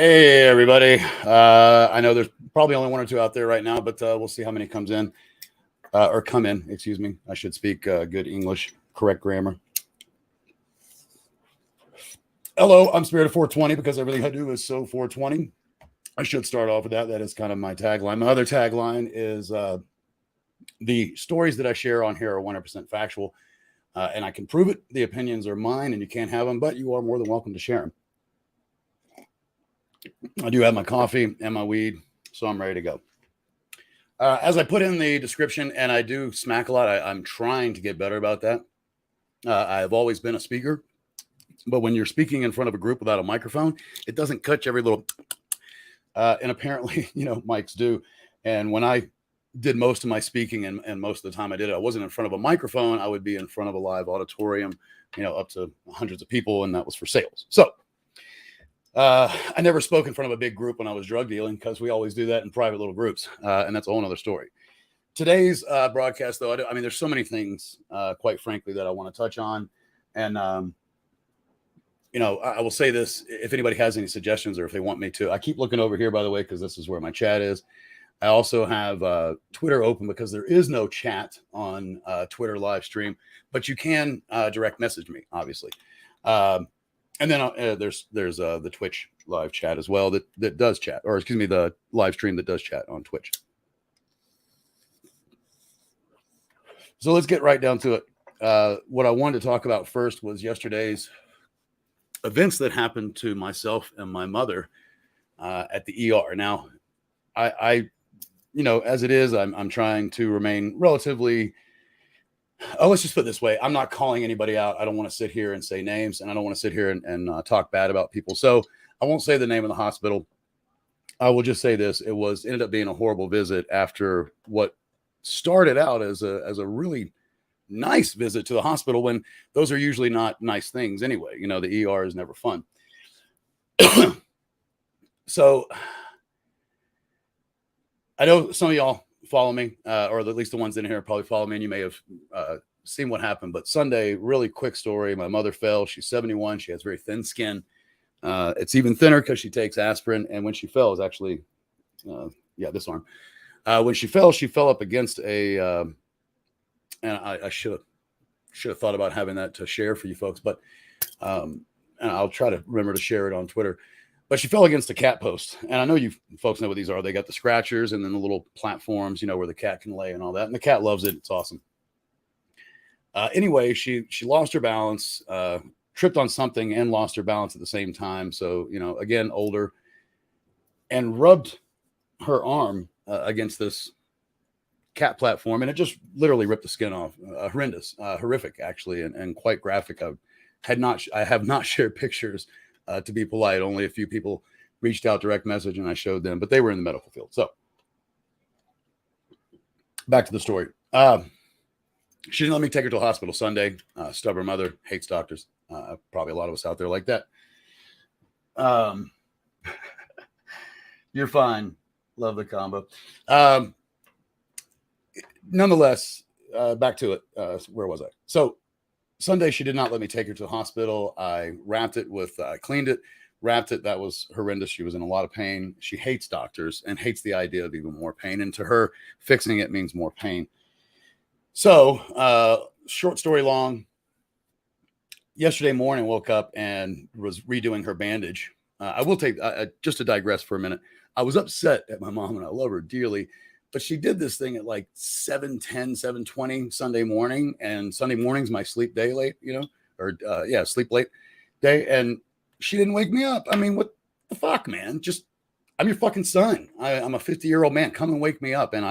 Hey, everybody. I know there's probably only one or two out there right now, but we'll see how many comes in or come in. Excuse me. I should speak good English, correct grammar. Hello, I'm Spirit of 420 because everything I do is so 420. I should start off with that. That is kind of my tagline. My other tagline is the stories that I share on here are 100% factual, and I can prove it. The opinions are mine, and you can't have them, but you are more than welcome to share them. I do have my coffee and my weed, so I'm ready to go. As I put in the description, and I do smack a lot, I'm trying to get better about that. I've always been a speaker, but when you're speaking in front of a group without a microphone, it doesn't catch every little, and apparently, mics do. And when I did most of my speaking, and most of the time I did it, I wasn't in front of a microphone. I would be in front of a live auditorium, up to hundreds of people, and that was for sales. So I never spoke in front of a big group when I was drug dealing because we always do that in private little groups. And that's a whole other story. Today's broadcast, though, I mean, there's so many things, quite frankly, that I want to touch on. And, I will say this, if anybody has any suggestions or if they want me to, I keep looking over here, by the way, because this is where my chat is. I also have Twitter open because there is no chat on Twitter live stream, but you can direct message me, obviously. And then there's the Twitch live chat as well that does chat, or excuse me, the live stream that does chat on Twitch. So let's get right down to it. What I wanted to talk about first was yesterday's events that happened to myself and my mother at the ER. Now, I as it is, I'm trying to remain relatively. Oh, let's just put it this way. I'm not calling anybody out. I don't want to sit here and say names, and I don't want to sit here and talk bad about people. So I won't say the name of the hospital. I will just say this. It ended up being a horrible visit after what started out as a really nice visit to the hospital, when those are usually not nice things anyway. The ER is never fun. So I know some of y'all follow me, or at least the ones in here probably follow me, and you may have seen what happened. But Sunday, really quick story. My mother fell. She's 71. She has very thin skin. It's even thinner because she takes aspirin. And when she fell, it was actually, this arm. When she fell up against a, and I should have thought about having that to share for you folks, but and I'll try to remember to share it on Twitter. But she fell against a cat post. And I know you folks know what these are. They got the scratchers and then the little platforms, where the cat can lay and all that. And the cat loves it. It's awesome. Anyway, she lost her balance, tripped on something and lost her balance at the same time. So, again, older, and rubbed her arm against this cat platform. And it just literally ripped the skin off. Horrendous, horrific, actually, and quite graphic. I have not shared pictures. To be polite, only a few people reached out direct message and I showed them, but they were in the medical field. So back to the story. She didn't let me take her to the hospital Sunday. Stubborn mother, hates doctors. Probably a lot of us out there like that. You're fine. Love the combo. Nonetheless, back to it. Where was I? So Sunday, she did not let me take her to the hospital. I cleaned it, wrapped it. That was horrendous. She was in a lot of pain. She hates doctors and hates the idea of even more pain. And to her, fixing it means more pain. So, short story long, yesterday morning, woke up and was redoing her bandage. I will take, just to digress for a minute, I was upset at my mom, and I love her dearly. But she did this thing at like 7:10, 7:20 Sunday morning. And Sunday morning's my sleep day late, sleep late day. And she didn't wake me up. I mean, what the fuck, man? I'm your fucking son. I'm a 50-year-old man. Come and wake me up. And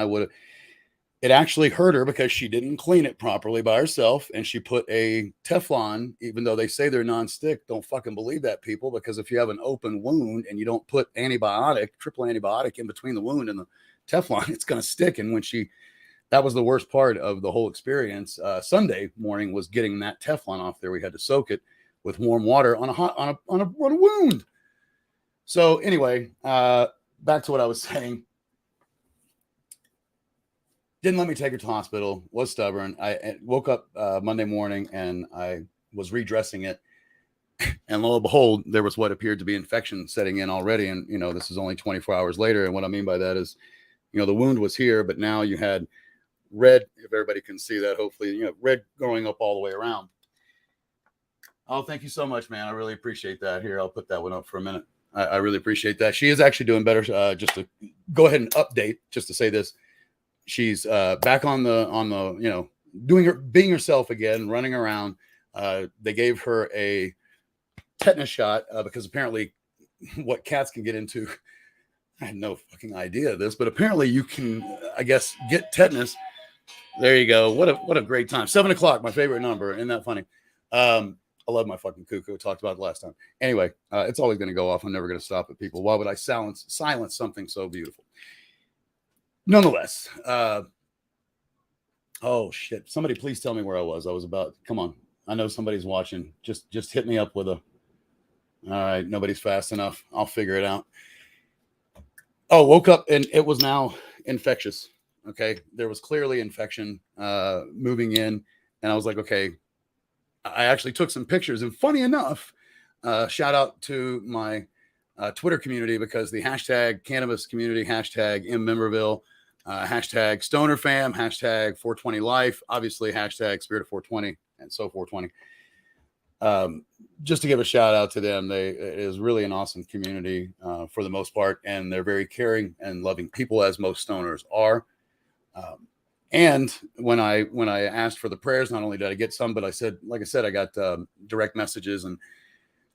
it actually hurt her because she didn't clean it properly by herself. And she put a Teflon, even though they say they're nonstick. Don't fucking believe that, people, because if you have an open wound and you don't put triple antibiotic in between the wound and the Teflon, it's going to stick. And that was the worst part of the whole experience. Sunday morning was getting that Teflon off there. We had to soak it with warm water on a wound. So anyway, back to what I was saying. Didn't let me take her to the hospital, was stubborn. I woke up Monday morning and I was redressing it. And lo and behold, there was what appeared to be infection setting in already. And, this is only 24 hours later. And what I mean by that is, the wound was here, but now you had red, if everybody can see that, hopefully, red going up all the way around. Oh, thank you so much, man. I really appreciate that. Here, I'll put that one up for a minute. I really appreciate that. She is actually doing better. Just to go ahead and update, just to say this, she's back on the, being herself again, running around. They gave her a tetanus shot because apparently what cats can get into, I had no fucking idea of this, but apparently you can, I guess, get tetanus. There you go. What a great time. 7 o'clock, my favorite number. Isn't that funny? I love my fucking cuckoo. I talked about it last time. Anyway, it's always going to go off. I'm never going to stop at people. Why would I silence something so beautiful? Nonetheless, oh shit! Somebody please tell me where I was. Come on. I know somebody's watching. Just hit me up with a. All right, nobody's fast enough. I'll figure it out. Oh, woke up and it was now infectious. Okay, there was clearly infection moving in, and I was like, okay. I actually took some pictures, and funny enough, shout out to my Twitter community, because the hashtag cannabis community, hashtag #Memberville, hashtag Stoner Fam, hashtag 420 Life, obviously hashtag Spirit of 420, and so 420. Just to give a shout out to them, it is really an awesome community for the most part, and they're very caring and loving people, as most stoners are. And when I asked for the prayers, not only did I get some, but I got direct messages, and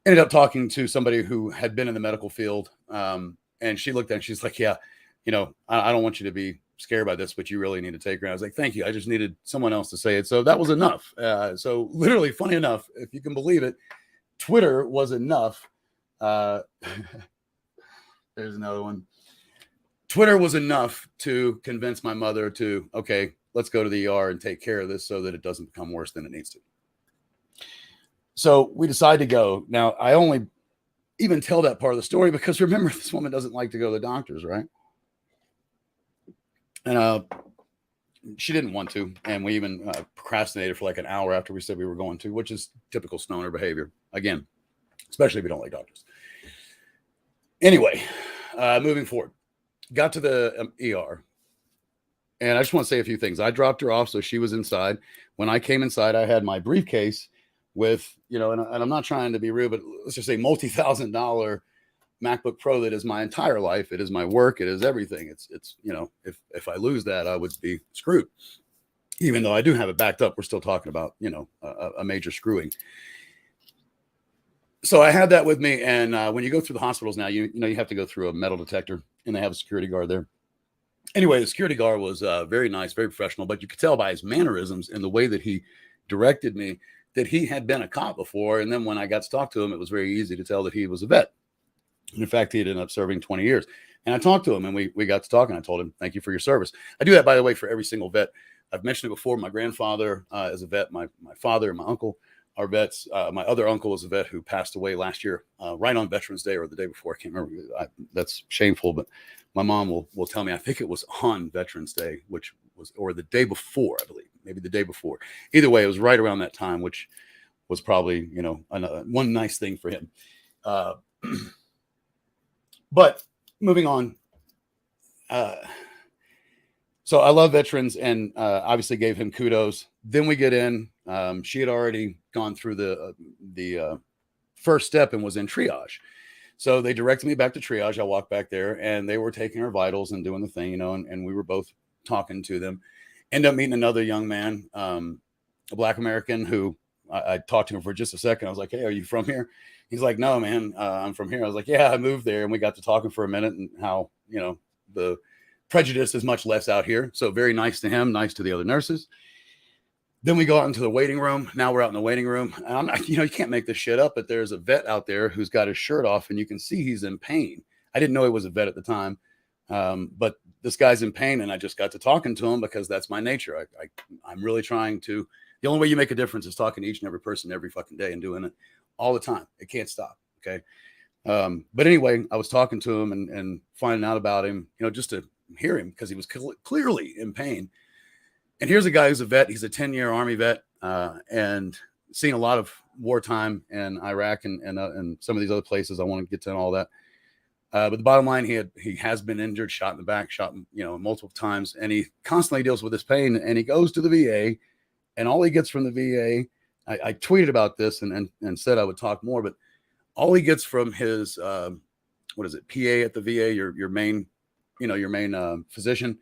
ended up talking to somebody who had been in the medical field. And she looked at it and she's like, yeah, I don't want you to be scared by this, but you really need to take her. And I was like, thank you. I just needed someone else to say it. So that was enough. So literally, funny enough, if you can believe it, Twitter was enough. There's another one. Twitter was enough to convince my mother to, okay, let's go to the ER and take care of this so that it doesn't become worse than it needs to. So we decided to go. Now, I only even tell that part of the story because remember, this woman doesn't like to go to the doctors, right? And she didn't want to. And we even procrastinated for like an hour after we said we were going to, which is typical stoner behavior. Again, especially if you don't like doctors. Anyway, moving forward. Got to the ER, and I just want to say a few things. I dropped her off, so she was inside. When I came inside, I had my briefcase with, and I'm not trying to be rude, but let's just say multi-$1,000 MacBook Pro that is my entire life. It is my work. It is everything. It's if I lose that, I would be screwed. Even though I do have it backed up, we're still talking about, a major screwing. So I had that with me, and when you go through the hospitals now, you have to go through a metal detector, and they have a security guard there. Anyway, the security guard was very nice, very professional, but you could tell by his mannerisms and the way that he directed me that he had been a cop before. And then when I got to talk to him, it was very easy to tell that he was a vet. And in fact, he had ended up serving 20 years. And I talked to him, and we got to talk, and I told him, thank you for your service. I do that, by the way, for every single vet. I've mentioned it before. My grandfather is a vet. My father and my uncle are vets. My other uncle is a vet who passed away last year, right on Veterans Day or the day before. I can't remember. That's shameful, but my mom will tell me, I think it was on Veterans Day, or the day before, I believe, maybe the day before. Either way, it was right around that time, which was probably, one nice thing for him. But moving on. So I love veterans, and obviously gave him kudos. Then we get in. She had already gone through the first step and was in triage. So they directed me back to triage. I walked back there, and they were taking her vitals and doing the thing, and we were both talking to them. Ended up meeting another young man, a Black American, who I talked to him for just a second. I was like, hey, are you from here? He's like, no, man, I'm from here. I was like, yeah, I moved there. And we got to talking for a minute, and how, the prejudice is much less out here. So very nice to him, nice to the other nurses. Then we go out into the waiting room. Now we're out in the waiting room. And I'm not, you can't make this shit up, but there's a vet out there who's got his shirt off, and you can see he's in pain. I didn't know he was a vet at the time. But this guy's in pain, and I just got to talking to him because that's my nature. I'm really trying to, the only way you make a difference is talking to each and every person every fucking day and doing it all the time. It can't stop. Okay. But anyway, I was talking to him and finding out about him, just to hear him, because he was clearly in pain. And here's a guy who's a vet. He's a 10-year Army vet, and seen a lot of wartime in Iraq and some of these other places. I want to get to all that. But the bottom line, he has been injured, shot in the back, shot, multiple times, and he constantly deals with this pain. And he goes to the VA, and all he gets from the VA, I tweeted about this and said I would talk more, but all he gets from his PA at the VA, your main physician,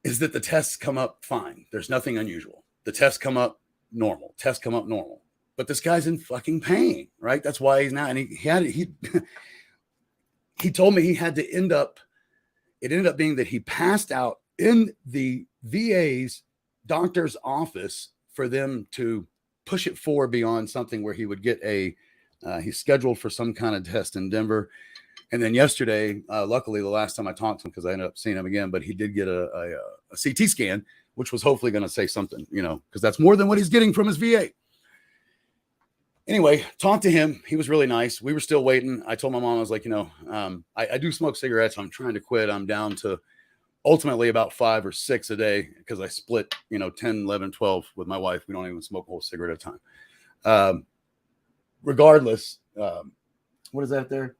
is that the tests come up fine. There's nothing unusual. The tests come up normal. But this guy's in fucking pain, right? That's why he's not. And he told me it ended up being that he passed out in the VA's doctor's office for them to push it forward beyond something where he would get he's scheduled for some kind of test in Denver. And then yesterday, luckily the last time I talked to him, because I ended up seeing him again, but he did get a CT scan, which was hopefully going to say something, because that's more than what he's getting from his VA. Anyway, talked to him. He was really nice. We were still waiting. I told my mom, I was like, I do smoke cigarettes. I'm trying to quit. I'm down to ultimately about 5 or 6 a day because I split, 10, 11, 12 with my wife. We don't even smoke a whole cigarette at a time. Regardless, what is that there?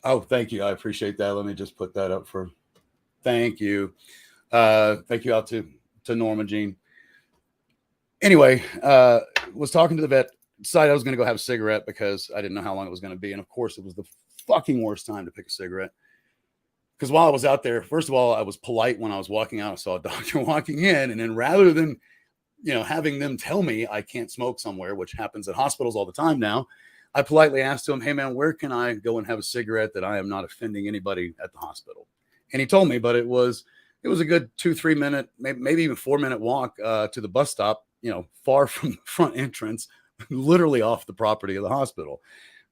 Oh, thank you. I appreciate that. Let me just put that up for, thank you. Thank you out to Norma Jean. Anyway, was talking to the vet, decided I was going to go have a cigarette because I didn't know how long it was going to be. And of course, it was the fucking worst time to pick a cigarette. Because while I was out there, first of all, I was polite when I was walking out. I saw a doctor walking in. And then rather than, having them tell me I can't smoke somewhere, which happens at hospitals all the time now, I politely asked him, hey, man, where can I go and have a cigarette that I am not offending anybody at the hospital? And he told me, but it was a good 2-3 minute, maybe even 4-minute walk to the bus stop, far from the front entrance, literally off the property of the hospital.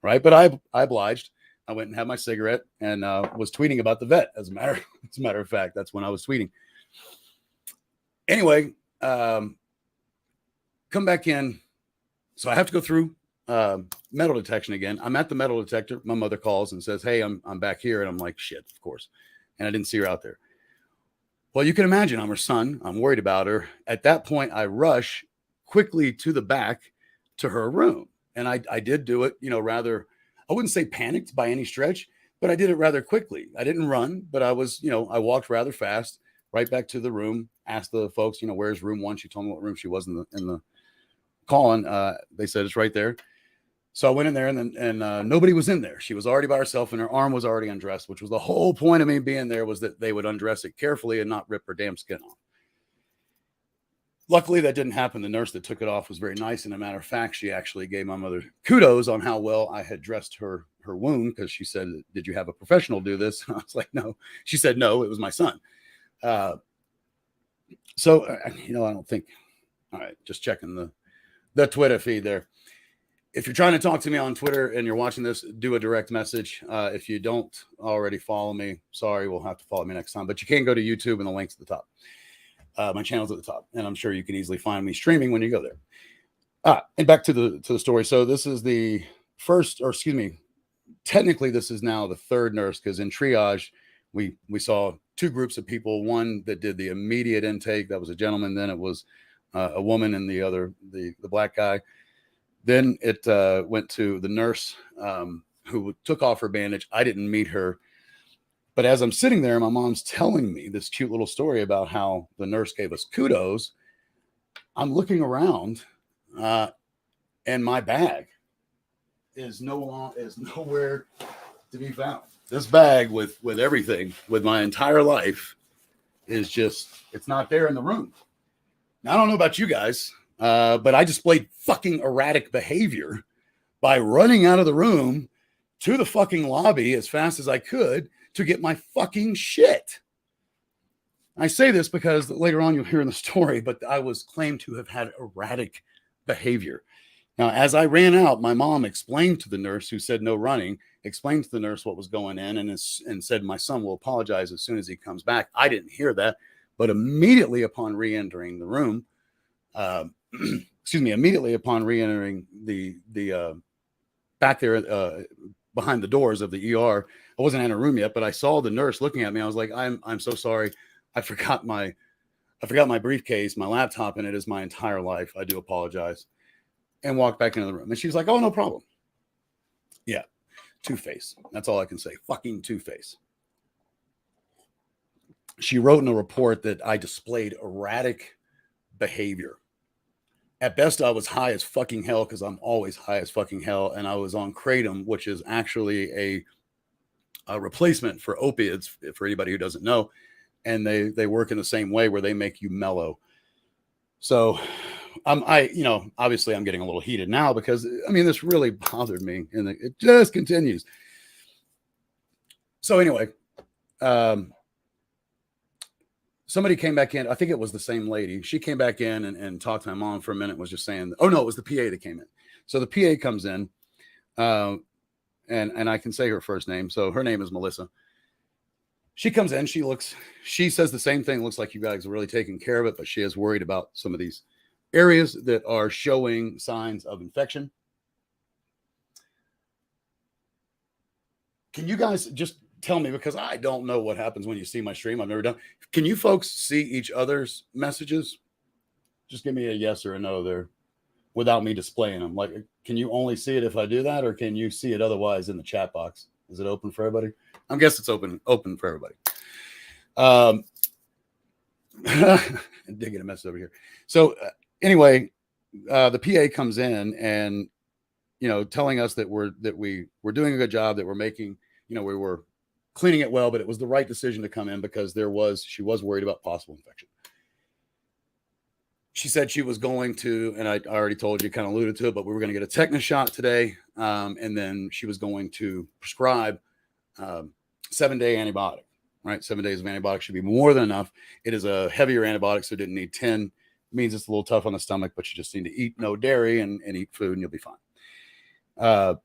Right. But I obliged. I went and had my cigarette and was tweeting about the vet. As a matter of fact, that's when I was tweeting. Anyway, come back in. So I have to go through metal detection again. I'm at the metal detector. My mother calls and says, hey, I'm back here. And I'm like, shit, of course. And I didn't see her out there. Well, you can imagine I'm her son. I'm worried about her. At that point, I rush quickly to the back to her room. And I did do it, rather, I wouldn't say panicked by any stretch, but I did it rather quickly. I didn't run, but I was, I walked rather fast right back to the room, asked the folks, where's room 1? She told me what room she was in the call. And they said, it's right there. So I went in there and nobody was in there. She was already by herself and her arm was already undressed, which was the whole point of me being there, was that they would undress it carefully and not rip her damn skin off. Luckily, that didn't happen. The nurse that took it off was very nice. And a matter of fact, she actually gave my mother kudos on how well I had dressed her wound, because she said, did you have a professional do this? And I was like, no. She said, no, it was my son. So, I don't think, all right, just checking the Twitter feed there. If you're trying to talk to me on Twitter and you're watching this, do a direct message. If you don't already follow me, sorry, we'll have to follow me next time. But you can go to YouTube and the link's at the top. My channel's at the top, and I'm sure you can easily find me streaming when you go there. And back to the story. So this is the first, or excuse me, technically this is now the third nurse, because in triage we saw 2 groups of people. One that did the immediate intake, that was a gentleman. Then it was a woman, and the other, the black guy. Then it went to the nurse who took off her bandage. I didn't meet her. But as I'm sitting there, my mom's telling me this cute little story about how the nurse gave us kudos. I'm looking around and my bag is nowhere to be found. This bag with everything, with my entire life, is just, it's not there in the room. Now, I don't know about you guys, but I displayed fucking erratic behavior by running out of the room to the fucking lobby as fast as I could to get my fucking shit. I say this because later on you'll hear in the story, but I was claimed to have had erratic behavior. Now, as I ran out, my mom explained to the nurse, who said no running, explained to the nurse what was going in, and said, my son will apologize as soon as he comes back. I didn't hear that, but immediately upon re-entering the room, immediately upon re-entering the back there behind the doors of the ER, I wasn't in a room yet, but I saw the nurse looking at me. I was like, I'm so sorry. I forgot my I forgot my briefcase, my laptop in it is my entire life. I do apologize. And walked back into the room. And she's like, oh, no problem. Yeah. Two-Face. That's all I can say. Fucking Two-Face. She wrote in a report that I displayed erratic behavior. At best, I was high as fucking hell because I'm always high as fucking hell. And I was on Kratom, which is actually a replacement for opiates, for anybody who doesn't know. And they work in the same way where they make you mellow. So obviously I'm getting a little heated now because, I mean, this really bothered me and it just continues. So anyway, somebody came back in. I think it was the same lady. She came back in and talked to my mom for a minute, was just saying, oh no, it was the PA that came in. So the PA comes in, and I can say her first name. So her name is Melissa. She comes in, she says the same thing. Looks like you guys are really taking care of it, but she is worried about some of these areas that are showing signs of infection. Can you guys just tell me, because I don't know what happens when you see my stream. I've never done. Can you folks see each other's messages? Just give me a yes or a no there without me displaying them. Like, can you only see it if I do that, or can you see it otherwise in the chat box? Is it open for everybody? I guess it's open for everybody. Digging a mess over here. So anyway, the PA comes in and, telling us that we're doing a good job, that we're making, we were cleaning it well, but it was the right decision to come in because she was worried about possible infection. She said she was going to, and I already told you, kind of alluded to it, but we were going to get a tetanus shot today. And then she was going to prescribe 7-day antibiotic, right? 7 days of antibiotic should be more than enough. It is a heavier antibiotic, so it didn't need 10. It means it's a little tough on the stomach, but you just need to eat no dairy and eat food and you'll be fine.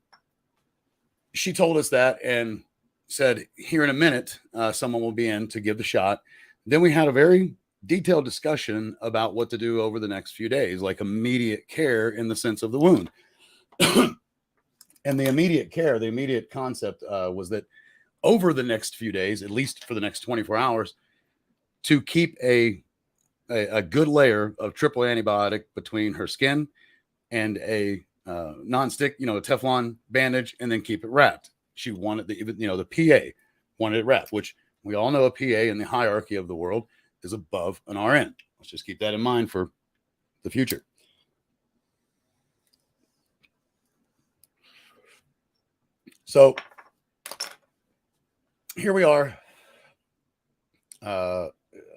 She told us that and said, here in a minute, someone will be in to give the shot. Then we had a very detailed discussion about what to do over the next few days, like immediate care in the sense of the wound. And the immediate care, the immediate concept was that over the next few days, at least for the next 24 hours, to keep a good layer of triple antibiotic between her skin and a non-stick, a Teflon bandage, and then keep it wrapped. She wanted the PA wanted it wrapped, which we all know a PA in the hierarchy of the world is above an RN. Let's just keep that in mind for the future. So here we are.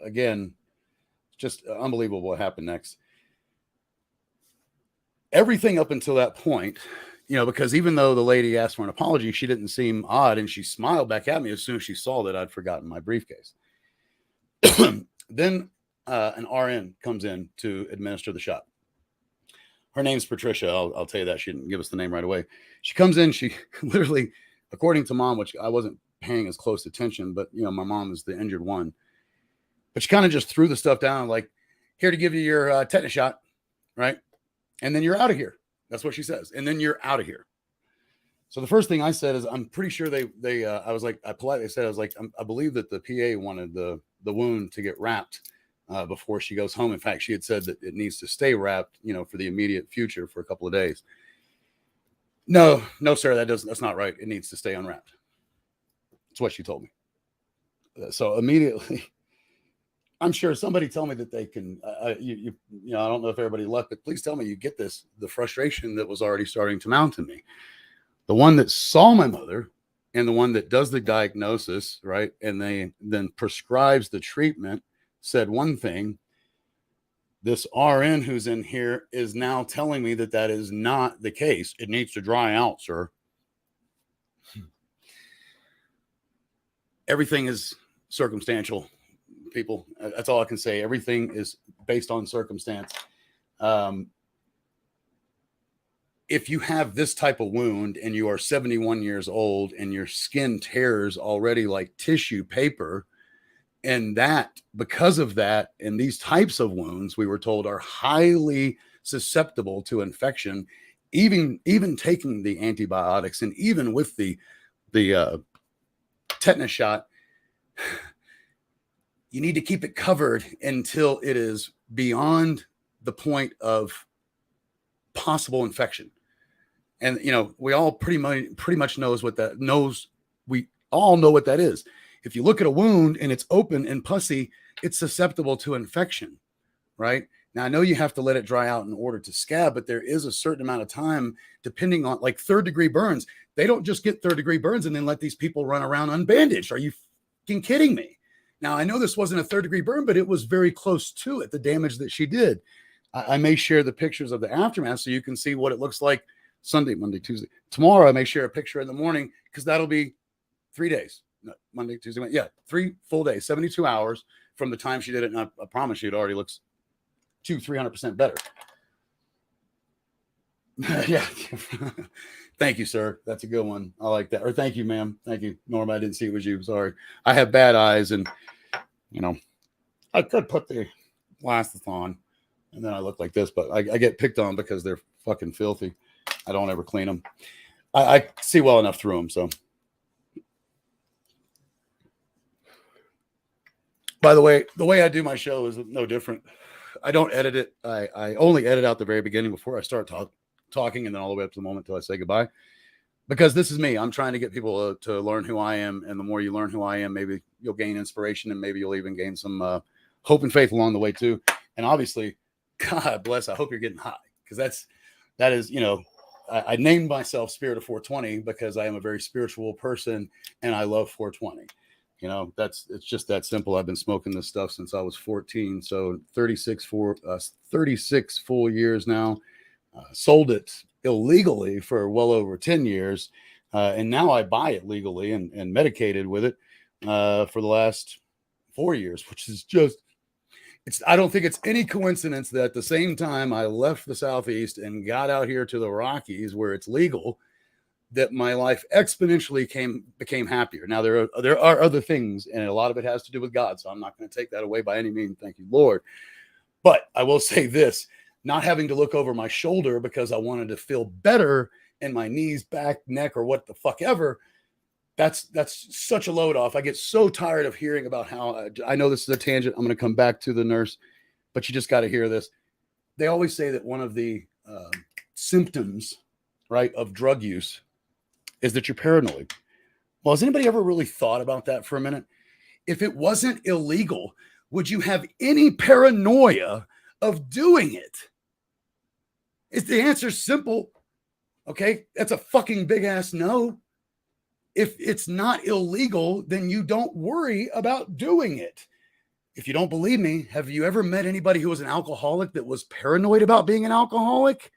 Again, just unbelievable what happened next. Everything up until that point, because even though the lady asked for an apology, she didn't seem odd, and she smiled back at me as soon as she saw that I'd forgotten my briefcase. Then an RN comes in to administer the shot. Her name's Patricia. I'll tell you that. She didn't give us the name right away. She comes in. She literally, according to mom, which I wasn't paying as close attention, but my mom is the injured one. But she kind of just threw the stuff down, like, here to give you your tetanus shot, right? And then you're out of here. That's what she says. And then you're out of here. So the first thing I said is, I'm pretty sure I politely said, I believe that the PA wanted the wound to get wrapped before she goes home. In fact, she had said that it needs to stay wrapped, for the immediate future for a couple of days. No, sir, that's not right. It needs to stay unwrapped. That's what she told me. So immediately, I'm sure somebody tell me that they can, I don't know if everybody left, but please tell me you get the frustration that was already starting to mount in me. The one that saw my mother and the one that does the diagnosis, right? And they then prescribes the treatment said one thing. This RN who's in here is now telling me that is not the case. It needs to dry out, sir. Everything is circumstantial, people. That's all I can say. Everything is based on circumstance. If you have this type of wound and you are 71 years old and your skin tears already like tissue paper, and that because of that, and these types of wounds, we were told, are highly susceptible to infection, even taking the antibiotics and even with the tetanus shot, you need to keep it covered until it is beyond the point of possible infection. And we all pretty much knows what that knows. We all know what that is. If you look at a wound and it's open and pussy, it's susceptible to infection, right? Now, I know you have to let it dry out in order to scab, but there is a certain amount of time, depending on, like, third-degree burns. They don't just get third-degree burns and then let these people run around unbandaged. Are you fucking kidding me? Now, I know this wasn't a third-degree burn, but it was very close to it, the damage that she did. I may share the pictures of the aftermath so you can see what it looks like Sunday, Monday, Tuesday. Tomorrow, I may share a picture in the morning because that'll be 3 days. No, Monday, Tuesday, Wednesday. Yeah, 3 full days, 72 hours from the time she did it. And I promise you, it already looks 300% better. Yeah. Thank you, sir. That's a good one. I like that. Or thank you, ma'am. Thank you, Norma. I didn't see it was you. Sorry. I have bad eyes, and I could put the glasses on and then I look like this, but I get picked on because they're fucking filthy. I don't ever clean them. I see well enough through them. So, by the way I do my show is no different. I don't edit it. I only edit out the very beginning before I start talking, and then all the way up to the moment until I say goodbye. Because this is me. I'm trying to get people to learn who I am, and the more you learn who I am, maybe you'll gain inspiration, and maybe you'll even gain some hope and faith along the way too. And obviously, God bless. I hope you're getting high, because that is I named myself Spirit of 420 because I am a very spiritual person and I love 420. It's just that simple. I've been smoking this stuff since I was 14. So 36 full years now. Sold it illegally for well over 10 years. And now I buy it legally and medicated with it for the last 4 years, which is just, I don't think it's any coincidence that at the same time I left the Southeast and got out here to the Rockies where it's legal, that my life exponentially became happier. Now there are other things, and a lot of it has to do with God. So I'm not going to take that away by any means. Thank you, Lord. But I will say this, not having to look over my shoulder because I wanted to feel better in my knees, back, neck, or what the fuck ever. That's such a load off. I get so tired of hearing about how, I know this is a tangent. I'm going to come back to the nurse, but you just got to hear this. They always say that one of the symptoms, right, of drug use is that you're paranoid. Well, has anybody ever really thought about that for a minute? If it wasn't illegal, would you have any paranoia of doing it? Is the answer simple? Okay, that's a fucking big ass no. If it's not illegal, then you don't worry about doing it. If you don't believe me, have you ever met anybody who was an alcoholic that was paranoid about being an alcoholic?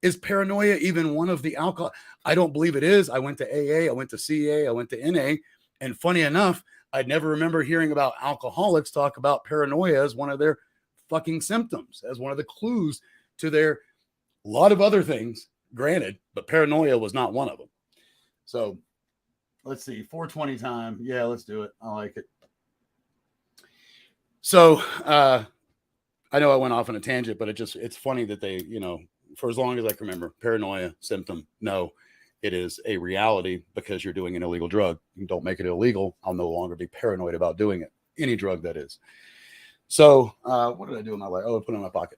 Is paranoia even one of the alcohol? I don't believe it is. I went to AA, I went to CA, I went to NA. And funny enough, I'd never remember hearing about alcoholics talk about paranoia as one of their fucking symptoms, as one of the clues to their lot of other things, granted, but paranoia was not one of them. So let's see, 420 time. Yeah, let's do it. I like it. So I know I went off on a tangent, but it's funny that they, for as long as I can remember, paranoia symptom. No, it is a reality because you're doing an illegal drug. You don't make it illegal. I'll no longer be paranoid about doing it. Any drug that is. So what did I do in my life? Oh, I put it in my pocket.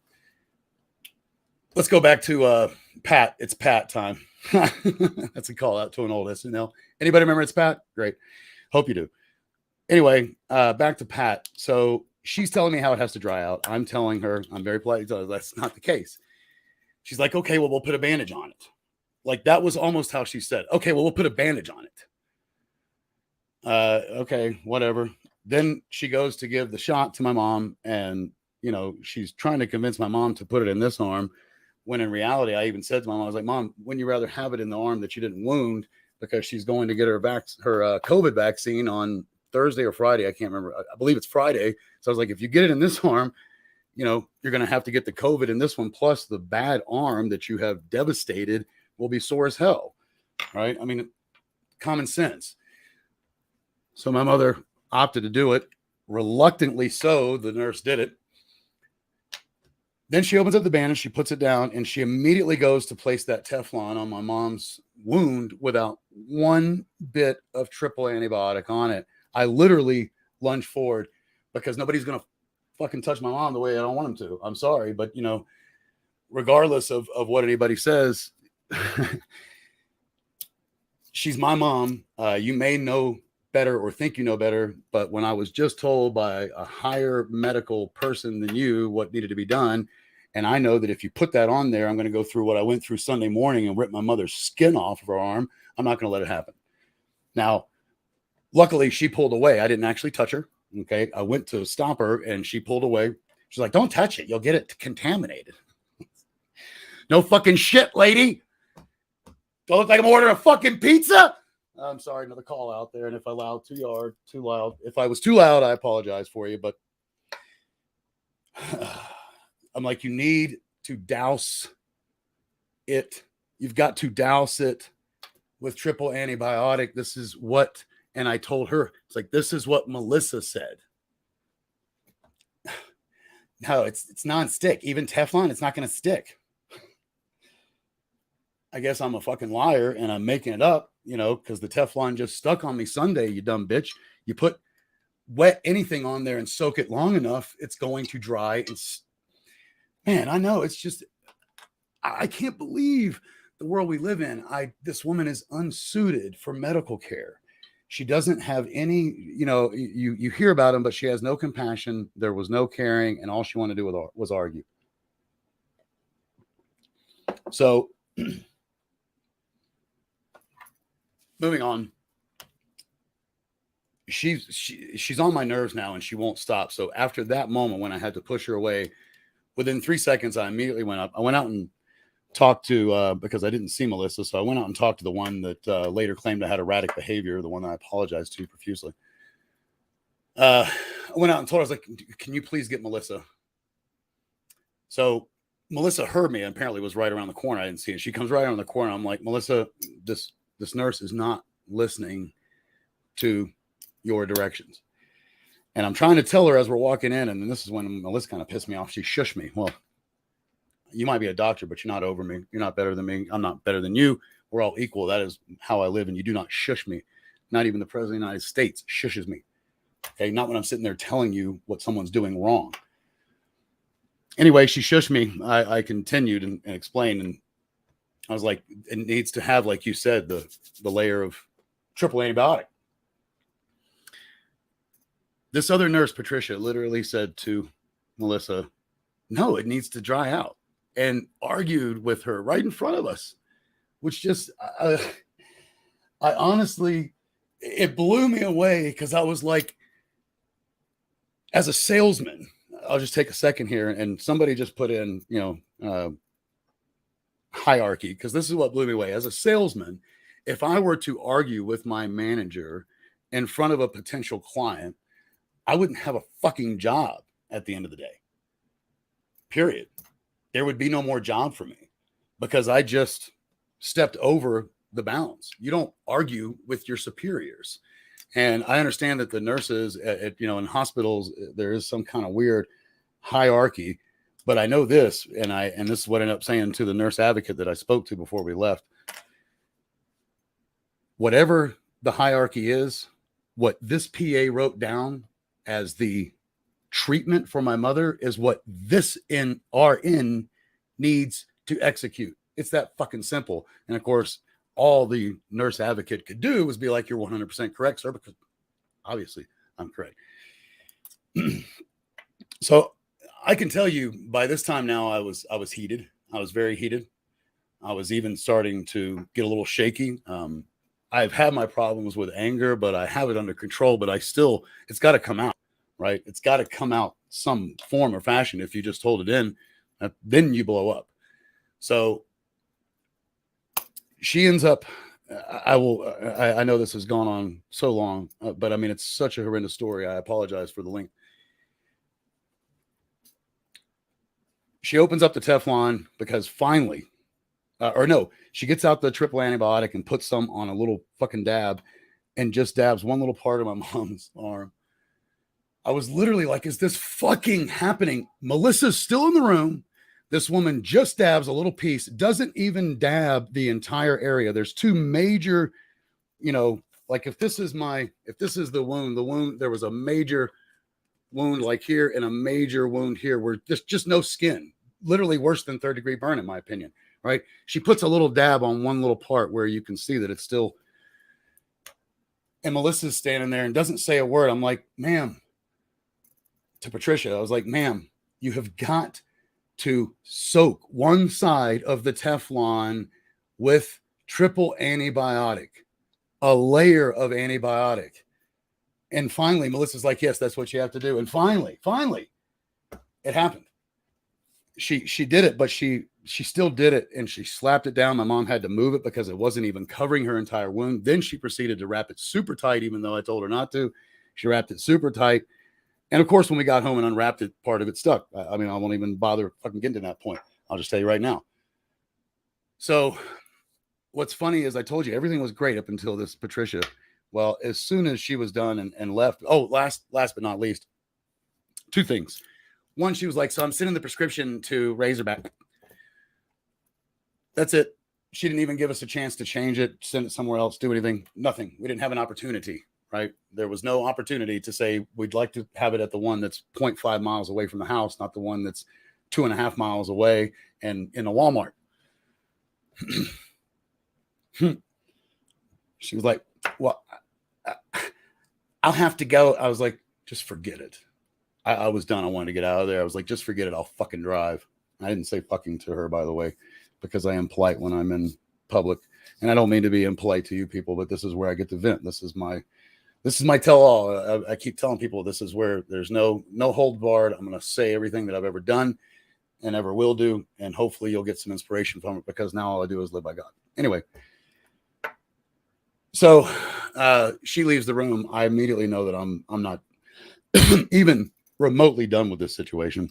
Let's go back to Pat. It's Pat time. That's a call out to an old SNL. Anybody remember It's Pat? Great. Hope you do. Anyway, back to Pat. So she's telling me how it has to dry out. I'm telling her, I'm very polite, that's not the case. She's like, okay, well, we'll put a bandage on it. Like, that was almost how she said, okay, well, we'll put a bandage on it. Okay, whatever. Then she goes to give the shot to my mom, and, she's trying to convince my mom to put it in this arm, when in reality, I even said to my mom, I was like, Mom, wouldn't you rather have it in the arm that you didn't wound, because she's going to get her COVID vaccine on Thursday or Friday. I can't remember. I believe it's Friday. So I was like, if you get it in this arm, you're going to have to get the COVID in this one. Plus the bad arm that you have devastated will be sore as hell. Right. I mean, common sense. So my mother opted to do it. Reluctantly so, the nurse did it. Then she opens up the bandage, she puts it down, and she immediately goes to place that Teflon on my mom's wound without one bit of triple antibiotic on it. I literally lunged forward, because nobody's going to fucking touch my mom the way I don't want them to. I'm sorry, but you know, regardless of what anybody says, she's my mom. You may know better or think you know better, but when I was just told by a higher medical person than you what needed to be done, and I know that if you put that on there, I'm going to go through what I went through Sunday morning and rip my mother's skin off of her arm, I'm not going to let it happen. Now, luckily, she pulled away. I didn't actually touch her. Okay. I went to stop her and she pulled away. She's like, don't touch it. You'll get it contaminated. No fucking shit, lady. Don't look like I'm ordering a fucking pizza. I'm sorry, another call out there. And if I loud too loud. If I was too loud, I apologize for you. But I'm like, you need to douse it. You've got to douse it with triple antibiotic. This is what, and I told her, it's like, this is what Melissa said. No, it's non-stick. Even Teflon, it's not going to stick. I guess I'm a fucking liar and I'm making it up, you know, because the Teflon just stuck on me Sunday, you dumb bitch. You put wet anything on there and soak it long enough, it's going to dry. Man, I know. It's just, I can't believe the world we live in. This woman is unsuited for medical care. She doesn't have any, you know, you hear about him, but she has no compassion. There was no caring, and all she wanted to do was argue. So, moving on. She's on my nerves now, and she won't stop. So after that moment when I had to push her away, within 3 seconds, I immediately went up. I went out and talked to, because I didn't see Melissa. So I went out and talked to the one that later claimed I had erratic behavior, the one that I apologized to profusely. I went out and told her, I was like, can you please get Melissa? So Melissa heard me and apparently was right around the corner. I didn't see it. She comes right around the corner. I'm like, Melissa, this nurse is not listening to your directions. And I'm trying to tell her as we're walking in, and this is when Melissa kind of pissed me off. She shushed me. Well, you might be a doctor, but you're not over me. You're not better than me. I'm not better than you. We're all equal. That is how I live. And you do not shush me. Not even the president of the United States shushes me. Okay. Not when I'm sitting there telling you what someone's doing wrong. Anyway, she shushed me. I continued and explained. And I was like, it needs to have, like you said, the layer of triple antibiotic. This other nurse, Patricia, literally said to Melissa, no, it needs to dry out, and argued with her right in front of us, which just, I honestly, it blew me away because I was like, as a salesman, I'll just take a second here, and somebody just put in, you know, hierarchy, because this is what blew me away. As a salesman, if I were to argue with my manager in front of a potential client, I wouldn't have a fucking job at the end of the day. Period. There would be no more job for me because I just stepped over the bounds. You don't argue with your superiors. And I understand that the nurses at you know, in hospitals, there is some kind of weird hierarchy, but I know this, and this is what I ended up saying to the nurse advocate that I spoke to before we left. Whatever the hierarchy is, what this PA wrote down as the treatment for my mother is what this RN needs to execute. It's that fucking simple. And of course, all the nurse advocate could do was be like, you're 100% correct, sir, because obviously I'm correct. So I can tell you by this time now, I was heated. I was very heated. I was even starting to get a little shaky. I've had my problems with anger, but I have it under control, but it's got to come out, right? It's got to come out some form or fashion. If you just hold it in, then you blow up. So she ends up, I know this has gone on so long, but I mean, it's such a horrendous story. I apologize for the length. She opens up the Teflon because finally, she gets out the triple antibiotic and puts some on a little fucking dab and just dabs one little part of my mom's arm. I was literally like, is this fucking happening? Melissa's still in the room. This woman just dabs a little piece, doesn't even dab the entire area. There's two major, you know, like if this is the wound, there was a major wound like here and a major wound here where just no skin, literally worse than 3rd-degree burn, in my opinion, right? She puts a little dab on one little part where you can see that it's still, and Melissa's standing there and doesn't say a word. I'm like, ma'am, to Patricia, I was like, ma'am, you have got to soak one side of the Teflon with triple antibiotic, a layer of antibiotic. And finally, Melissa's like, yes, that's what you have to do. And finally, it happened. She did it, but she still did it, and she slapped it down. My mom had to move it because it wasn't even covering her entire wound. Then she proceeded to wrap it super tight, even though I told her not to. She wrapped it super tight. And of course, when we got home and unwrapped it, part of it stuck. I mean, I won't even bother fucking getting to that point. I'll just tell you right now. So what's funny is I told you everything was great up until this Patricia. Well, as soon as she was done and left, last but not least, 2 things. One, she was like, so I'm sending the prescription to Razorback. That's it. She didn't even give us a chance to change it, send it somewhere else, do anything. Nothing. We didn't have an opportunity, right? There was no opportunity to say, we'd like to have it at the one that's 0.5 miles away from the house, not the one that's 2.5 miles away and in a Walmart. She was like, well, I'll have to go. I was like, just forget it. I was done. I wanted to get out of there. I was like, just forget it. I'll fucking drive. I didn't say fucking to her, by the way, because I am polite when I'm in public. And I don't mean to be impolite to you people, but this is where I get to vent. This is my tell all. I keep telling people this is where there's no hold barred. I'm going to say everything that I've ever done and ever will do. And hopefully you'll get some inspiration from it, because now all I do is live by God. Anyway. So she leaves the room. I immediately know that I'm not even remotely done with this situation.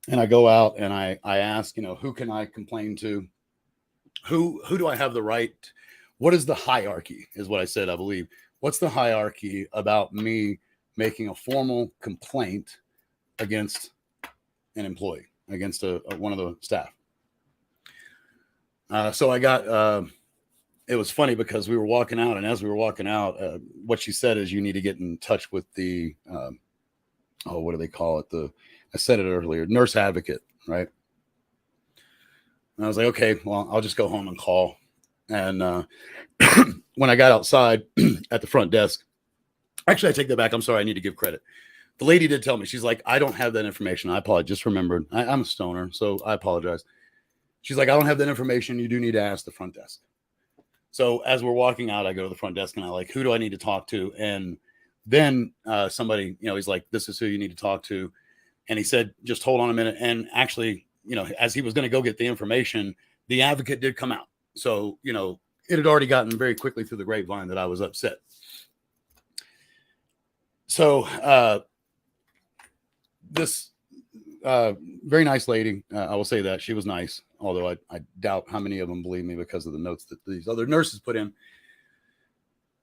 And I go out and I ask, who can I complain to? Who do I have the right? What is the hierarchy is what I said, I believe. What's the hierarchy about me making a formal complaint against an employee, against one of the staff? So I got, it was funny because we were walking out, and as we were walking out, what she said is you need to get in touch with the, what do they call it? I said it earlier, nurse advocate, right? And I was like, okay, well, I'll just go home and call. And when I got outside at the front desk, actually, I take that back. I'm sorry. I need to give credit. The lady did tell me, she's like, I don't have that information. I apologize. Just remembered. I'm a stoner, so I apologize. She's like, I don't have that information. You do need to ask the front desk. So as we're walking out, I go to the front desk and I like, who do I need to talk to? And then somebody, he's like, this is who you need to talk to. And he said, just hold on a minute. And actually, as he was going to go get the information, the advocate did come out. So, it had already gotten very quickly through the grapevine that I was upset. So this very nice lady, I will say that she was nice, although I doubt how many of them believe me because of the notes that these other nurses put in.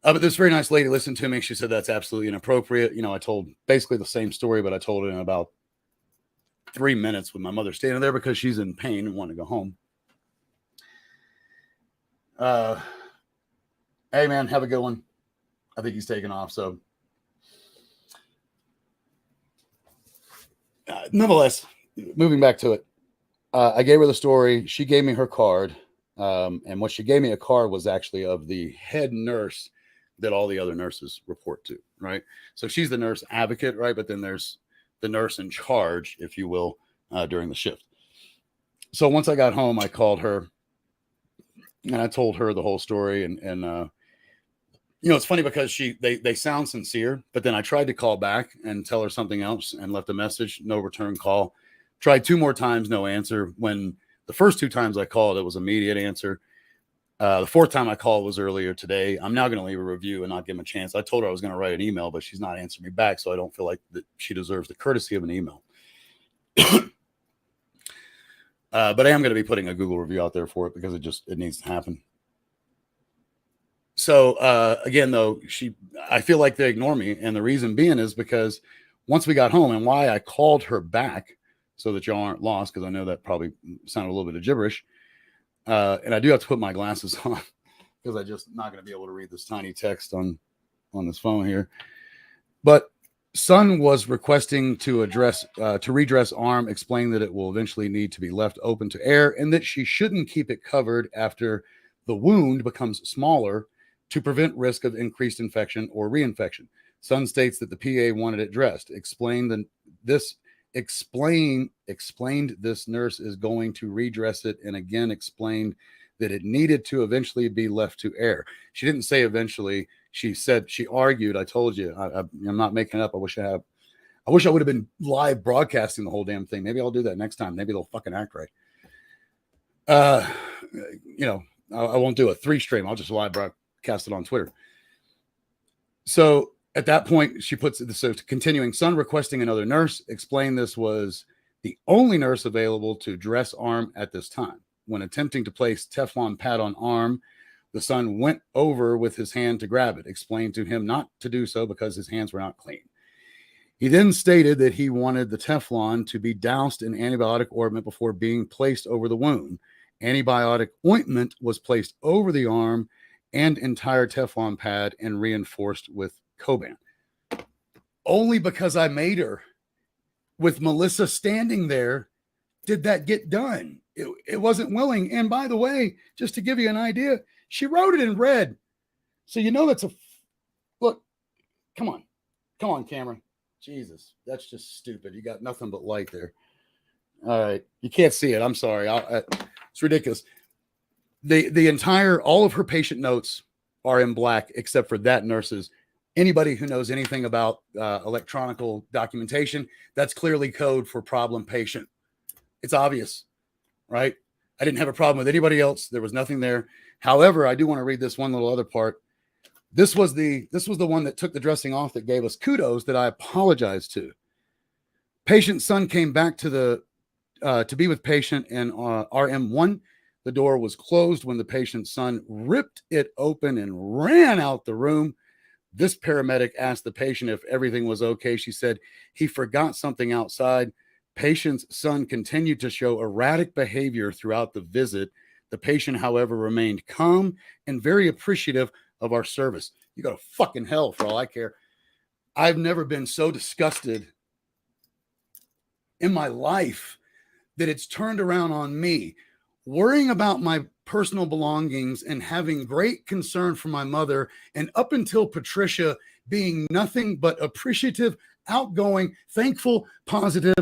But this very nice lady listened to me. She said that's absolutely inappropriate. I told basically the same story, but I told it in about 3 minutes with my mother standing there because she's in pain and wanted to go home. Hey man, have a good one. I think he's taking off. So nonetheless, moving back to it, I gave her the story. She gave me her card. And what she gave me a card was actually of the head nurse that all the other nurses report to, right? So she's the nurse advocate, right? But then there's the nurse in charge, if you will, during the shift. So once I got home, I called her and I told her the whole story. And it's funny because they sound sincere, but then I tried to call back and tell her something else and left a message, no return call. Tried 2 more times, no answer. When the first 2 times I called, it was immediate answer. The 4th time I called was earlier today. I'm now going to leave a review and not give him a chance. I told her I was going to write an email, but she's not answering me back. So I don't feel like that she deserves the courtesy of an email. But I am going to be putting a Google review out there for it because it needs to happen. So again, though, I feel like they ignore me. And the reason being is because once we got home, and why I called her back so that y'all aren't lost, because I know that probably sounded a little bit of gibberish. And I do have to put my glasses on because I'm just not going to be able to read this tiny text on this phone here. But Son was requesting to redress arm, explain that it will eventually need to be left open to air and that she shouldn't keep it covered after the wound becomes smaller to prevent risk of increased infection or reinfection. Son states that the PA wanted it dressed, explained this nurse is going to redress it, and again explained that it needed to eventually be left to air. She didn't say eventually. She said, she argued, I told you, I'm not making it up. I wish I would have been live broadcasting the whole damn thing. Maybe I'll do that next time. Maybe they'll fucking act right. You know, I won't do a 3 stream. I'll just live broadcast it on Twitter. So at that point, she puts it, so continuing, Son requesting another nurse, explained this was the only nurse available to dress arm at this time. When attempting to place Teflon pad on arm, the Son went over with his hand to grab it, explained to him not to do so because his hands were not clean. He then stated that he wanted the Teflon to be doused in antibiotic ointment before being placed over the wound. Antibiotic ointment was placed over the arm and entire Teflon pad and reinforced with Coban. Only because I made her. With Melissa standing there, did that get done? It wasn't willing. And by the way, just to give you an idea, she wrote it in red. So you know that's a... Look, come on, camera. Jesus, that's just stupid. You got nothing but light there. All right. You can't see it. I'm sorry. It's ridiculous. The entire, all of her patient notes are in black except for that nurse's. Anybody who knows anything about electronic documentation, that's clearly code for problem patient. It's obvious, right? I didn't have a problem with anybody else. There was nothing there. However, I do want to read this one little other part. This was the one that took the dressing off that gave us kudos that I apologize to. Patient's Son came back to be with patient in RM1. The door was closed when the patient's Son ripped it open and ran out the room. This paramedic asked the patient if everything was okay. She said he forgot something outside. Patient's Son continued to show erratic behavior throughout the visit. The patient, however, remained calm and very appreciative of our service. You go to fucking hell for all I care. I've never been so disgusted in my life that it's turned around on me. Worrying about my personal belongings and having great concern for my mother, and up until Patricia being nothing but appreciative, outgoing, thankful, positive.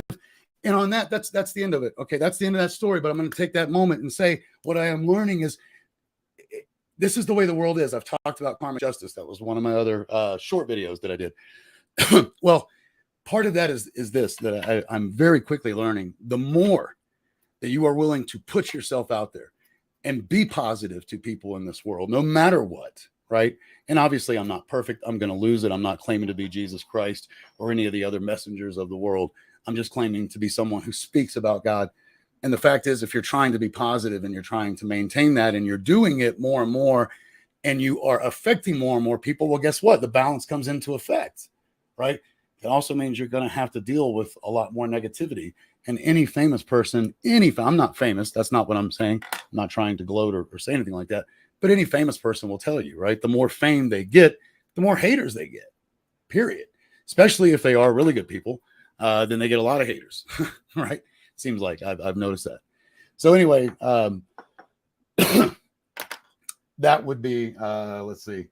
And on that, that's the end of it. Okay, that's the end of that story. But I'm going to take that moment and say what I am learning is this is the way the world is. I've talked about karma justice. That was one of my other short videos that I did. Well, part of that is this, that I'm very quickly learning. The more that you are willing to put yourself out there and be positive to people in this world, no matter what, right? And obviously I'm not perfect. I'm going to lose it. I'm not claiming to be Jesus Christ or any of the other messengers of the world. I'm just claiming to be someone who speaks about God. And the fact is, if you're trying to be positive and you're trying to maintain that and you're doing it more and more and you are affecting more and more people, well, guess what? The balance comes into effect, right? It also means you're going to have to deal with a lot more negativity. And any famous person, I'm not famous. That's not what I'm saying. I'm not trying to gloat or say anything like that. But any famous person will tell you, right? The more fame they get, the more haters they get, period. Especially if they are really good people, then they get a lot of haters, right? Seems like I've noticed that. So anyway, that would be, let's see.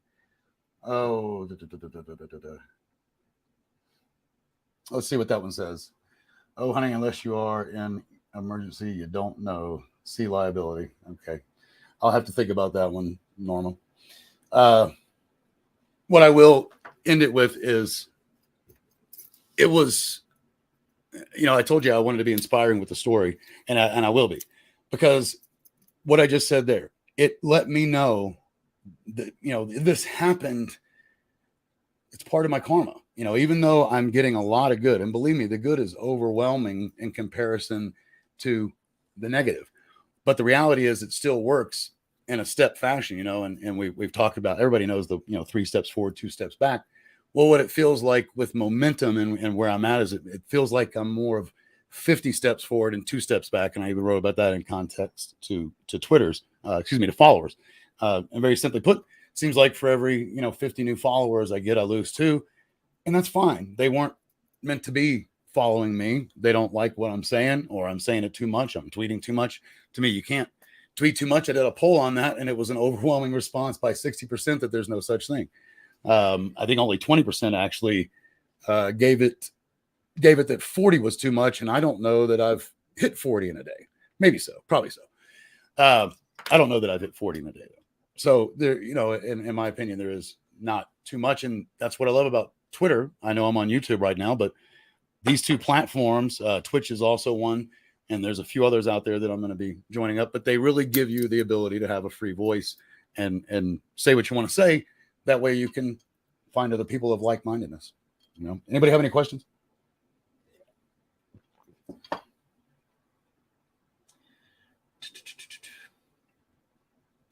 Let's see what that one says. Oh, honey, unless you are in emergency, you don't know. See liability. Okay. I'll have to think about that one, Normal. What I will end it with is, it was, I told you I wanted to be inspiring with the story, and I will be, because what I just said there, it let me know that, this happened. It's part of my karma. Even though I'm getting a lot of good, and believe me, the good is overwhelming in comparison to the negative. But the reality is it still works in a step fashion, and we've talked about, everybody knows the, 3 steps forward, 2 steps back. Well, what it feels like with momentum and where I'm at is it feels like I'm more of 50 steps forward and 2 steps back. And I even wrote about that in context to to followers. And very simply put, seems like for every, 50 new followers I get, I lose 2. And that's fine. They weren't meant to be following me. They don't like what I'm saying, or I'm saying it too much. I'm tweeting too much. To me, you can't tweet too much. I did a poll on that, and it was an overwhelming response by 60% that there's no such thing. I think only 20% actually gave it that 40 was too much. And I don't know that I've hit 40 in a day. Maybe so, probably so. I don't know that I've hit 40 in a day though. So there, in my opinion, there is not too much. And that's what I love about Twitter. I know I'm on YouTube right now, but these two platforms, Twitch is also one, and there's a few others out there that I'm going to be joining up, but they really give you the ability to have a free voice and say what you want to say. That way you can find other people of like-mindedness. Anybody have any questions?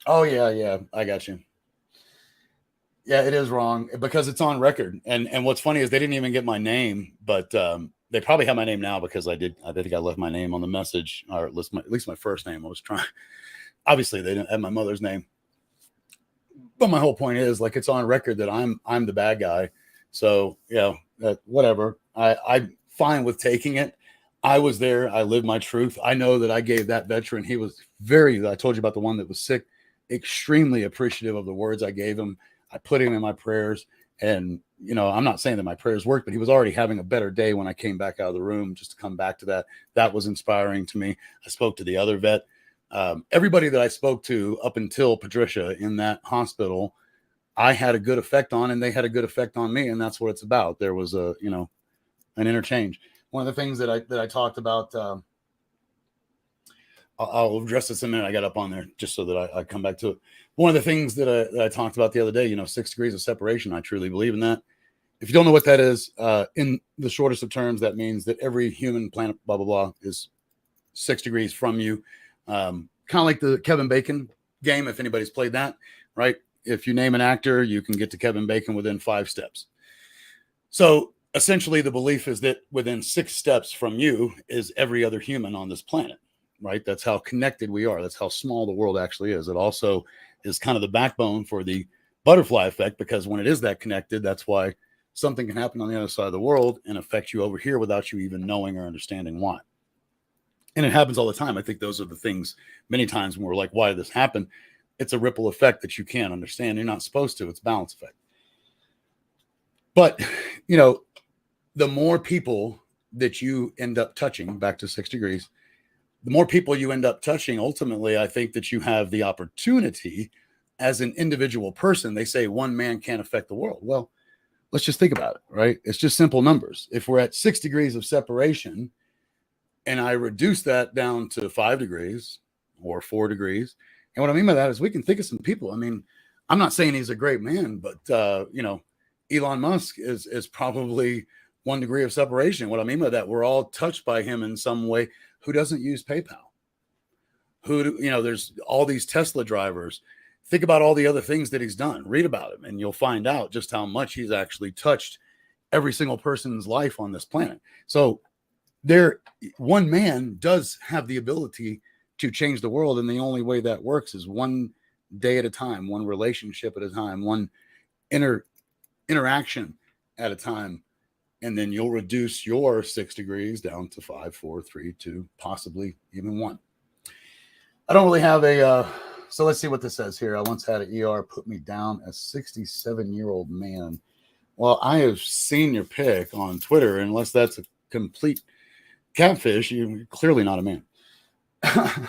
Oh yeah. I got you. Yeah, it is wrong because it's on record. And what's funny is they didn't even get my name, but they probably have my name now because I think I left my name on the message, or at least my first name. I was trying. Obviously, they didn't have my mother's name. But my whole point is, like, it's on record that I'm the bad guy. So whatever. I'm fine with taking it. I was there. I lived my truth. I know that I gave that veteran. He was I told you about the one that was sick, extremely appreciative of the words I gave him. I put him in my prayers, and I'm not saying that my prayers worked, but he was already having a better day when I came back out of the room. Just to come back to that was inspiring to me. I spoke to the other vet. Everybody that I spoke to up until Patricia in that hospital, I had a good effect on, and they had a good effect on me. And that's what it's about. There was an interchange. One of the things that I talked about, I'll address this in a minute. I got up on there just so that I come back to it. One of the things that I talked about the other day, 6 degrees of separation. I truly believe in that. If you don't know what that is, in the shortest of terms, that means that every human, planet, blah, blah, blah, is 6 degrees from you. Kind of like the Kevin Bacon game, if anybody's played that, right? If you name an actor, you can get to Kevin Bacon within 5 steps. So essentially the belief is that within 6 steps from you is every other human on this planet, right? That's how connected we are. That's how small the world actually is. It also is kind of the backbone for the butterfly effect, because when it is that connected, that's why something can happen on the other side of the world and affect you over here without you even knowing or understanding why. And it happens all the time. I think those are the things many times when we're like, why did this happen? It's a ripple effect that you can't understand. You're not supposed to. It's balance effect. But, the more people that you end up touching, back to 6 degrees, the more people you end up touching, ultimately, I think that you have the opportunity as an individual person. They say one man can't affect the world. Well, let's just think about it, right? It's just simple numbers. If we're at 6 degrees of separation and I reduce that down to 5 degrees or 4 degrees, and what I mean by that is we can think of some people. I mean, I'm not saying he's a great man, but, Elon Musk is probably 1 degree of separation. What I mean by that, we're all touched by him in some way. Who doesn't use PayPal? There's all these Tesla drivers. Think about all the other things that he's done. Read about him, and you'll find out just how much he's actually touched every single person's life on this planet. So one man does have the ability to change the world. And the only way that works is one day at a time, one relationship at a time, one interaction at a time. And then you'll reduce your 6 degrees down to 5, 4, 3, 2, possibly even 1. I don't really have so let's see what this says here. I once had an ER put me down as 67-year-old man. Well, I have seen your pic on Twitter. Unless that's a complete catfish, you're clearly not a man. What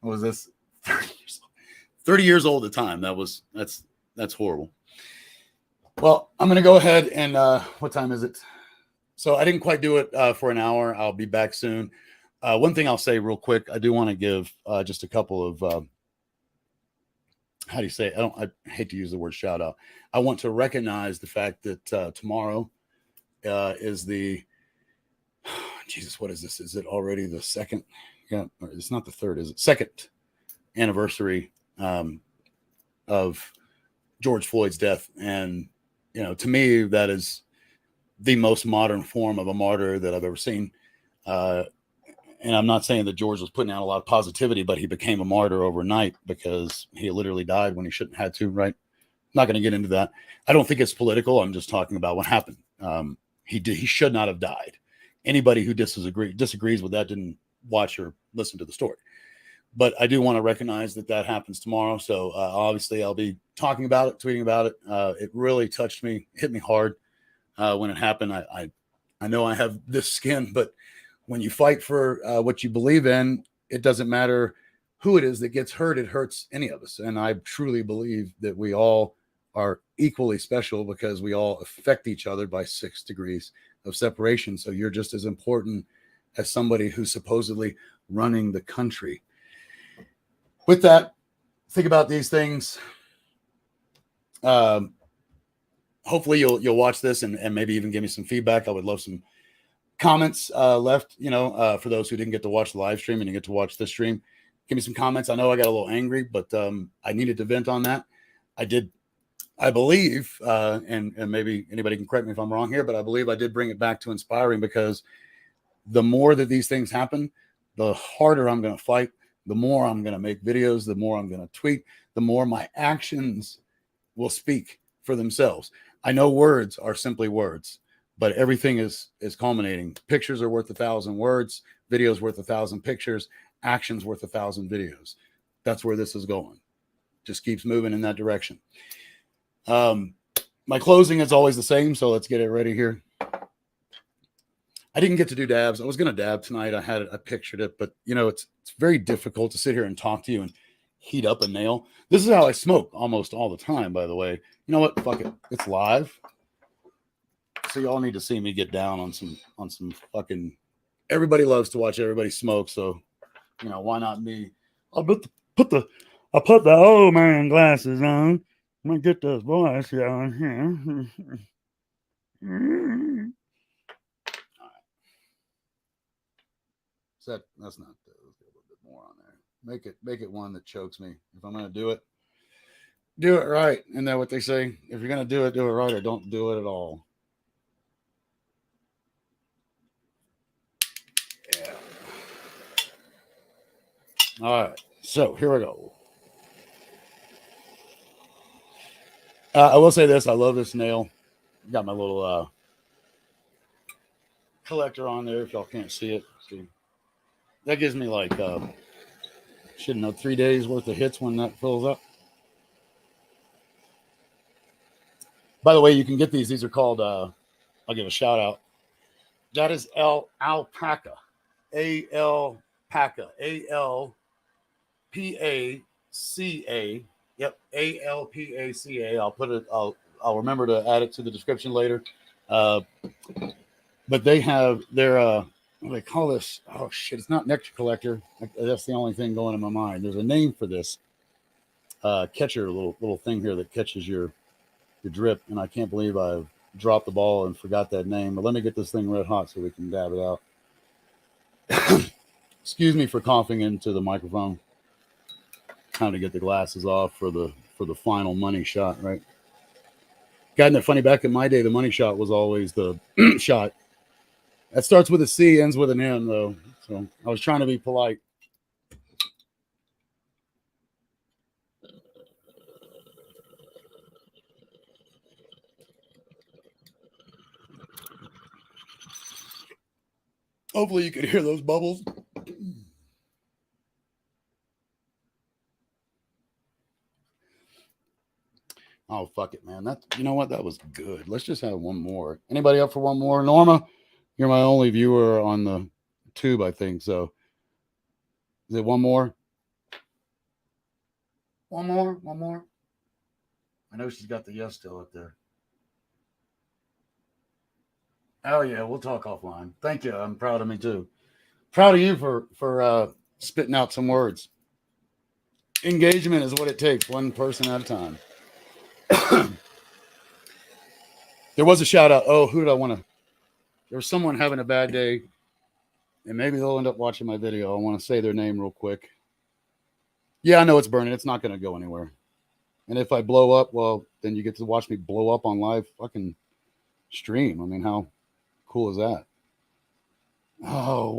was this? 30 years old at the time. That's horrible. Well, I'm going to go ahead and what time is it? So I didn't quite do it for an hour. I'll be back soon. One thing I'll say real quick, I do want to give just a couple of, how do you say it? I hate to use the word shout out. I want to recognize the fact that tomorrow is the, Jesus, what is this? Is it already the second? Yeah, it's not the third, is it? Second anniversary of George Floyd's death. And, to me, that is the most modern form of a martyr that I've ever seen. And I'm not saying that George was putting out a lot of positivity, but he became a martyr overnight because he literally died when he shouldn't have had to, right? not going to get into that. I don't think it's political. I'm just talking about what happened. He should not have died. Anybody who disagrees with that didn't watch or listen to the story. But I do want to recognize that happens tomorrow. So obviously I'll be talking about it, tweeting about it. It really touched me, hit me hard when it happened. I know I have this skin, but when you fight for what you believe in, it doesn't matter who it is that gets hurt. It hurts any of us. And I truly believe that we all are equally special because we all affect each other by 6 degrees of separation. So you're just as important as somebody who's supposedly running the country. With that, think about these things. Hopefully you'll watch this and maybe even give me some feedback. I would love some comments left, for those who didn't get to watch the live stream and didn't get to watch this stream. Give me some comments. I know I got a little angry, but I needed to vent on that. I believe, and maybe anybody can correct me if I'm wrong here, but I believe I did bring it back to inspiring, because the more that these things happen, the harder I'm going to fight, the more I'm going to make videos, the more I'm going to tweet, the more my actions will speak for themselves. I know words are simply words, but everything is culminating. Pictures are worth 1,000 words, videos worth 1,000 pictures, actions worth 1,000 videos. That's where this is going. Just keeps moving in that direction. My closing is always the same, so let's get it ready here. I didn't get to do dabs. I was going to dab tonight. I pictured it, but it's very difficult to sit here and talk to you and heat up a nail. This is how I smoke almost all the time, by the way. You know what? Fuck it. It's live. So y'all need to see me get down on some fucking, everybody loves to watch everybody smoke. So, why not me? I'll put the old man glasses on. I'm going to get this voice going here. That's not good. Let's get a little bit more on there. Make it one that chokes me. If I'm going to do it right. Isn't that what they say? If you're going to do it right, or don't do it at all. Yeah. All right. So here we go. I will say this. I love this nail. Got my little collector on there. If y'all can't see it. See. That gives me like, shouldn't know, 3 days worth of hits when that fills up. By the way, you can get these. These are called, I'll give a shout out. That is Alpaca. Alpaca. A-L-P-A-C-A. Yep. A-L-P-A-C-A. I'll remember to add it to the description later. But they have their, what do they call this? Oh shit! It's not nectar collector. That's the only thing going in my mind. There's a name for this catcher, little thing here that catches your drip, and I can't believe I've dropped the ball and forgot that name. But let me get this thing red hot so we can dab it out. Excuse me for coughing into the microphone. Trying to get the glasses off for the final money shot, right? Got that funny, back in my day, the money shot was always the shot. That starts with a C, ends with an N, though. So I was trying to be polite. Hopefully you could hear those bubbles. Oh, fuck it, man. You know what? That was good. Let's just have one more. Anybody up for one more? Norma, you're my only viewer on the tube, I think. So is it one more? One more. I know she's got the yes still up there. Oh yeah, we'll talk offline. Thank you. I'm proud of me too. Proud of you for spitting out some words. Engagement is what it takes, one person at a time. There was a shout out. Oh, who did I want to? There was someone having a bad day, and maybe they'll end up watching my video. I want to say their name real quick. Yeah, I know it's burning. It's not going to go anywhere. And if I blow up, well, then you get to watch me blow up on live fucking stream. I mean, how cool is that? Oh,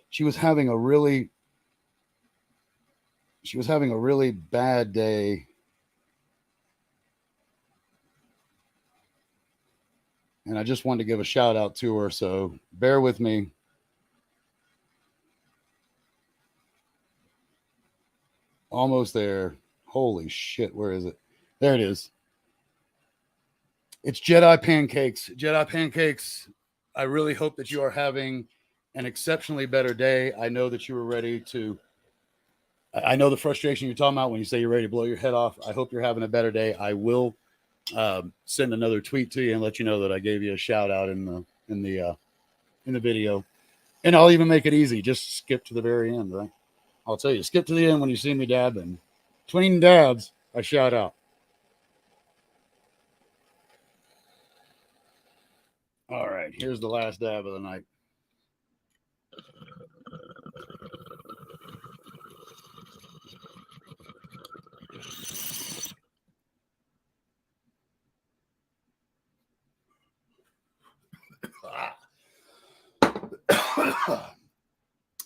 she was having a really bad day. And I just wanted to give a shout out to her. So bear with me. Almost there. Holy shit. Where is it? There it is. It's Jedi Pancakes. Jedi Pancakes. I really hope that you are having an exceptionally better day. I know that you were ready to. I know the frustration you're talking about when you say you're ready to blow your head off. I hope you're having a better day. I will send another tweet to you and let you know that I gave you a shout out in the video, and I'll even make it easy. Just skip to the very end, right? I'll tell you, skip to the end when you see me dabbing. Between dabs, I shout out. All right, here's the last dab of the night.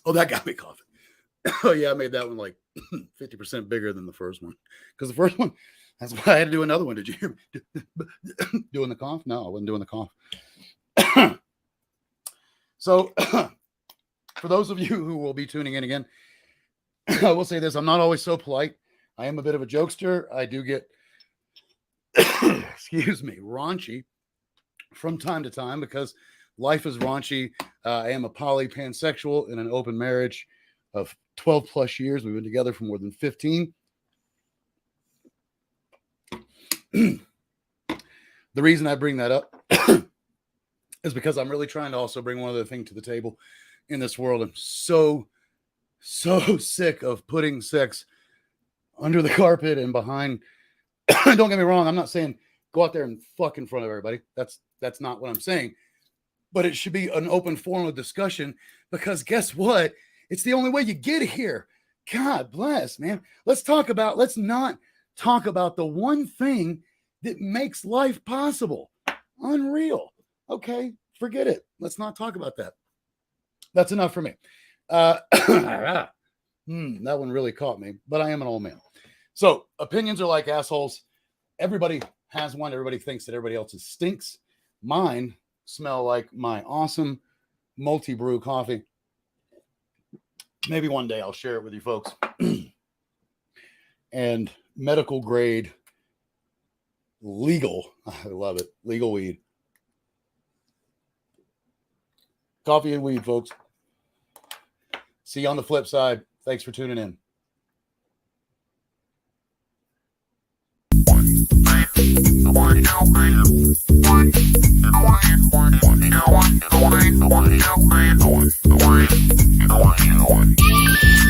Oh, that got me coughing. Oh, yeah, I made that one like 50% bigger than the first one. Because the first one, that's why I had to do another one. Did you hear me doing the cough? No, I wasn't doing the cough. So, for those of you who will be tuning in again, I will say this. I'm not always so polite. I am a bit of a jokester. I do get, excuse me, raunchy from time to time because life is raunchy. I am a poly pansexual in an open marriage of 12 plus years. We've been together for more than 15. The reason I bring that up is because I'm really trying to also bring one other thing to the table in this world. I'm so sick of putting sex under the carpet and behind. Don't get me wrong. I'm not saying go out there and fuck in front of everybody. That's not what I'm saying. But it should be an open forum of discussion because guess what? It's the only way you get here. God bless, man. Let's not talk about the one thing that makes life possible. Unreal. Okay, forget it. Let's not talk about that. That's enough for me. That one really caught me, but I am an old man. So opinions are like assholes. Everybody has one. Everybody thinks that everybody else's stinks. Mine smell like my awesome multi-brew coffee. Maybe one day I'll share it with you folks. And medical grade, legal, I love it, legal weed. Coffee and weed, folks. See you on the flip side. Thanks for tuning in. I